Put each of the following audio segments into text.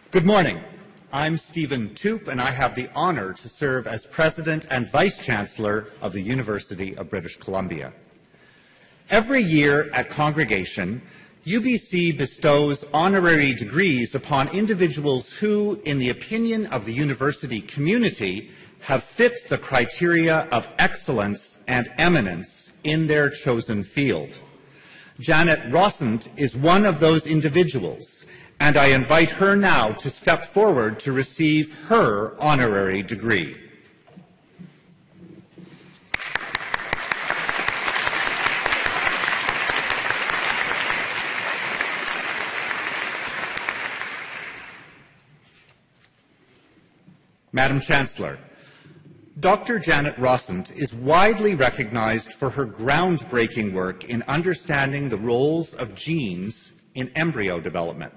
Good morning. I'm Stephen Toop, and I have the honor to serve as President and Vice Chancellor of the University of British Columbia. Every year at Congregation, UBC bestows honorary degrees upon individuals who, in the opinion of the university community, have fit the criteria of excellence and eminence in their chosen field. Janet Rossant is one of those individuals, and I invite her now to step forward to receive her honorary degree. Madam Chancellor, Dr. Janet Rossant is widely recognized for her groundbreaking work in understanding the roles of genes in embryo development.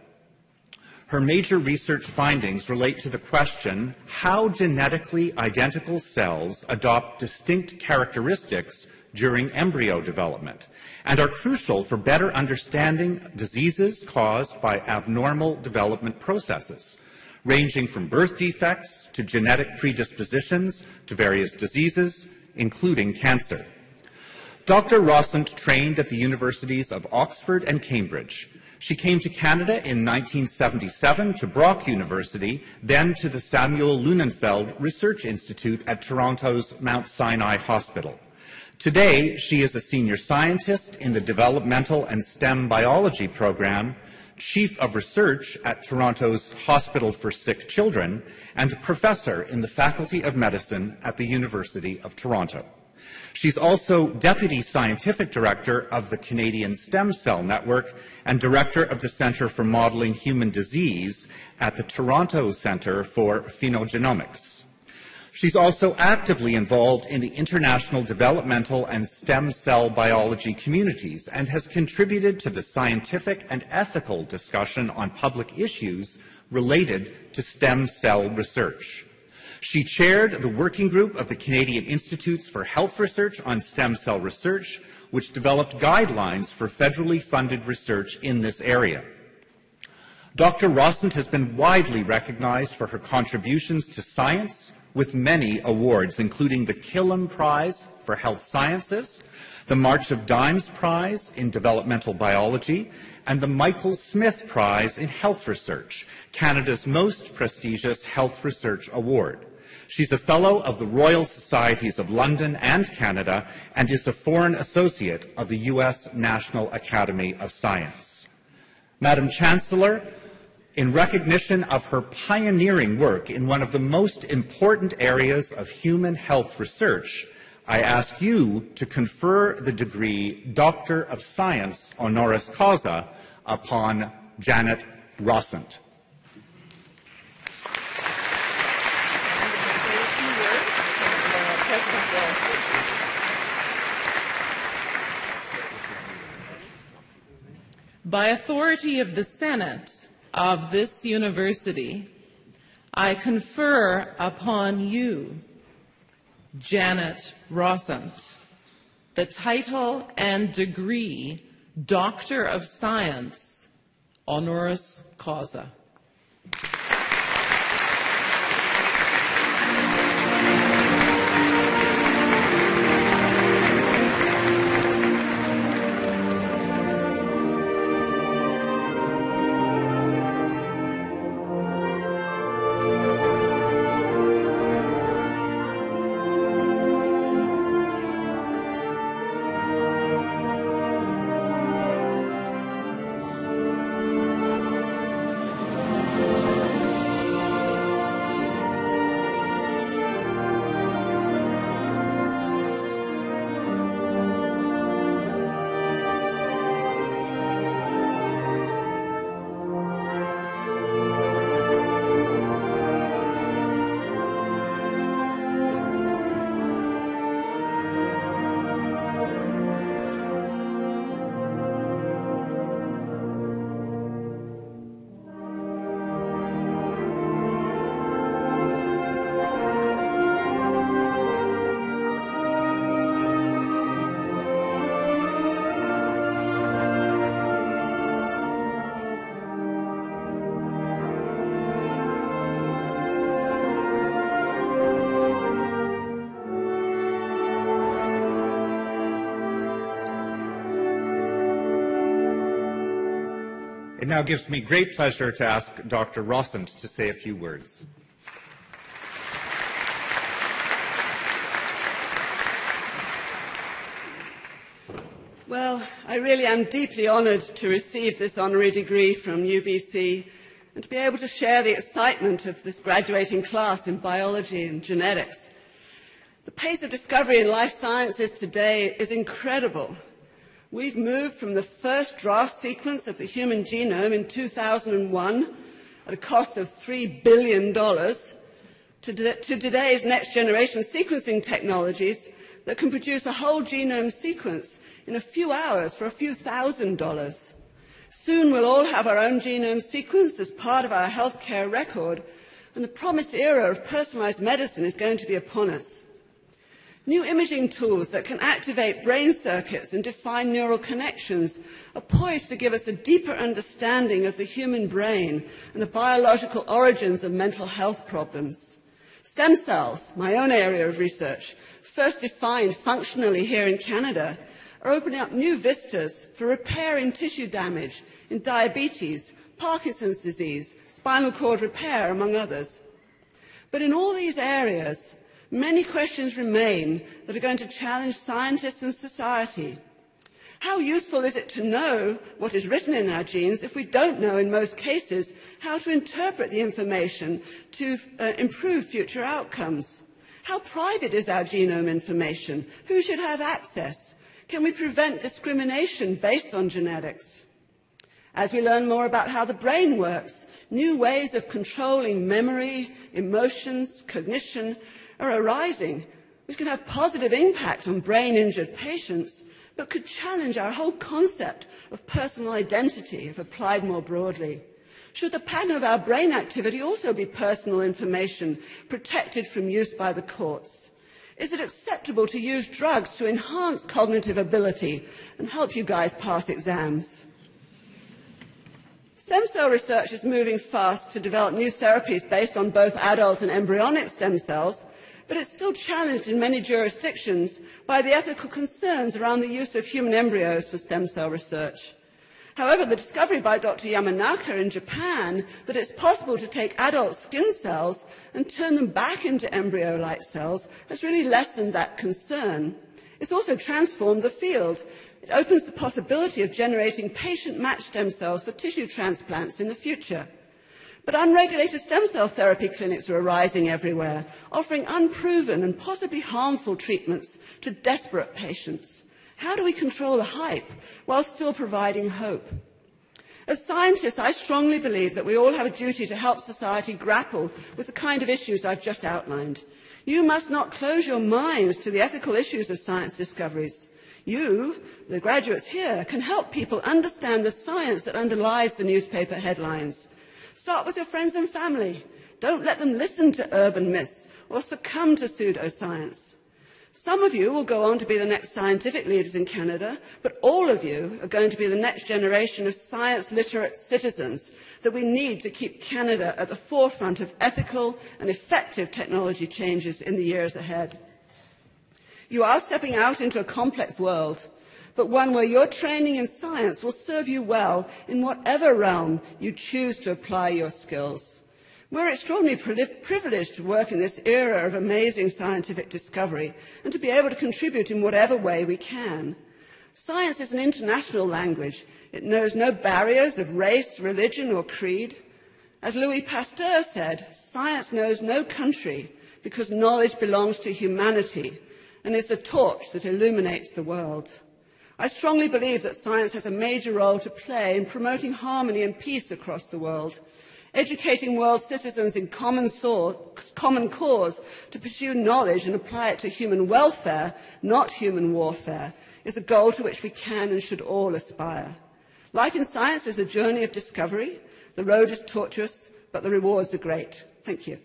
Her major research findings relate to the question how genetically identical cells adopt distinct characteristics during embryo development and are crucial for better understanding diseases caused by abnormal development processes, ranging from birth defects to genetic predispositions to various diseases, including cancer. Dr. Rossant trained at the universities of Oxford and Cambridge. She came to Canada in 1977 to Brock University, then to the Samuel Lunenfeld Research Institute at Toronto's Mount Sinai Hospital. Today, she is a senior scientist in the Developmental and STEM Biology program, Chief of Research at Toronto's Hospital for Sick Children, and professor in the Faculty of Medicine at the University of Toronto. She's also Deputy Scientific Director of the Canadian Stem Cell Network and Director of the Centre for Modelling Human Disease at the Toronto Centre for Phenogenomics. She's also actively involved in the international developmental and stem cell biology communities and has contributed to the scientific and ethical discussion on public issues related to stem cell research. She chaired the working group of the Canadian Institutes for Health Research on stem cell research, which developed guidelines for federally funded research in this area. Dr. Rossant has been widely recognized for her contributions to science, with many awards, including the Killam Prize for Health Sciences, the March of Dimes Prize in Developmental Biology, and the Michael Smith Prize in Health Research, Canada's most prestigious health research award. She's a Fellow of the Royal Societies of London and Canada and is a Foreign Associate of the U.S. National Academy of Science. Madam Chancellor, in recognition of her pioneering work in one of the most important areas of human health research, I ask you to confer the degree Doctor of Science honoris causa upon Janet Rossant. By authority of the Senate of this university, I confer upon you, Janet Rossant, the title and degree Doctor of Science honoris causa. It now gives me great pleasure to ask Dr. Rossant to say a few words. Well, I really am deeply honoured to receive this honorary degree from UBC and to be able to share the excitement of this graduating class in biology and genetics. The pace of discovery in life sciences today is incredible. We've moved from the first draft sequence of the human genome in 2001 at a cost of $3 billion to today's next generation sequencing technologies that can produce a whole genome sequence in a few hours for a few $1,000s. Soon we'll all have our own genome sequence as part of our healthcare record, and the promised era of personalized medicine is going to be upon us. New imaging tools that can activate brain circuits and define neural connections are poised to give us a deeper understanding of the human brain and the biological origins of mental health problems. Stem cells, my own area of research, first defined functionally here in Canada, are opening up new vistas for repairing tissue damage in diabetes, Parkinson's disease, spinal cord repair, among others. But in all these areas, many questions remain that are going to challenge scientists and society. How useful is it to know what is written in our genes if we don't know, in most cases, how to interpret the information to improve future outcomes? How private is our genome information? Who should have access? Can we prevent discrimination based on genetics? As we learn more about how the brain works, new ways of controlling memory, emotions, cognition are arising, which can have positive impact on brain-injured patients, but could challenge our whole concept of personal identity if applied more broadly. Should the pattern of our brain activity also be personal information protected from use by the courts? Is it acceptable to use drugs to enhance cognitive ability and help you guys pass exams? Stem cell research is moving fast to develop new therapies based on both adult and embryonic stem cells, but it's still challenged in many jurisdictions by the ethical concerns around the use of human embryos for stem cell research. However, the discovery by Dr. Yamanaka in Japan that it's possible to take adult skin cells and turn them back into embryo-like cells has really lessened that concern. It's also transformed the field. It opens the possibility of generating patient-matched stem cells for tissue transplants in the future. But unregulated stem cell therapy clinics are arising everywhere, offering unproven and possibly harmful treatments to desperate patients. How do we control the hype while still providing hope? As scientists, I strongly believe that we all have a duty to help society grapple with the kind of issues I've just outlined. You must not close your minds to the ethical issues of science discoveries. You, the graduates here, can help people understand the science that underlies the newspaper headlines. Start with your friends and family. Don't let them listen to urban myths or succumb to pseudoscience. Some of you will go on to be the next scientific leaders in Canada, but all of you are going to be the next generation of science-literate citizens that we need to keep Canada at the forefront of ethical and effective technology changes in the years ahead. You are stepping out into a complex world, but one where your training in science will serve you well in whatever realm you choose to apply your skills. We're extraordinarily privileged to work in this era of amazing scientific discovery and to be able to contribute in whatever way we can. Science is an international language. It knows no barriers of race, religion, or creed. As Louis Pasteur said, science knows no country because knowledge belongs to humanity and is the torch that illuminates the world. I strongly believe that science has a major role to play in promoting harmony and peace across the world. Educating world citizens in common cause to pursue knowledge and apply it to human welfare, not human warfare, is a goal to which we can and should all aspire. Life in science is a journey of discovery. The road is tortuous, but the rewards are great. Thank you.